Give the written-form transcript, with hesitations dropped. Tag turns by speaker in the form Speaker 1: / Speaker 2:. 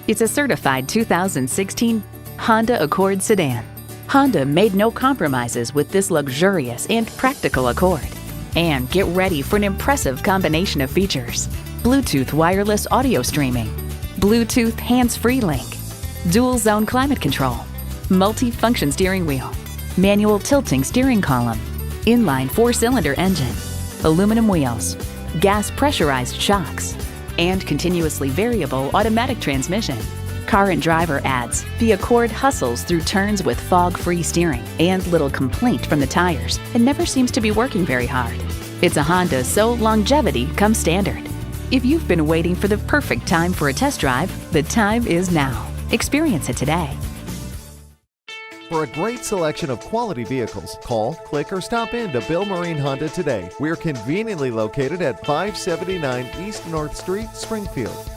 Speaker 1: It's a certified 2016 Honda Accord sedan. Honda made no compromises with this luxurious and practical Accord. And get ready for an impressive combination of features: Bluetooth wireless audio streaming, Bluetooth hands-free link, dual zone climate control, multi-function steering wheel, manual tilting steering column, inline 4-cylinder engine, aluminum wheels, gas pressurized shocks, and continuously variable automatic transmission. Car and Driver adds, the Accord hustles through turns with fog-free steering and little complaint from the tires and never seems to be working very hard. It's a Honda, so longevity comes standard. If you've been waiting for the perfect time for a test drive, the time is now. Experience it today.
Speaker 2: For a great selection of quality vehicles, call, click, or stop in to Bill Marine Honda today. We're conveniently located at 579 East North Street, Springfield.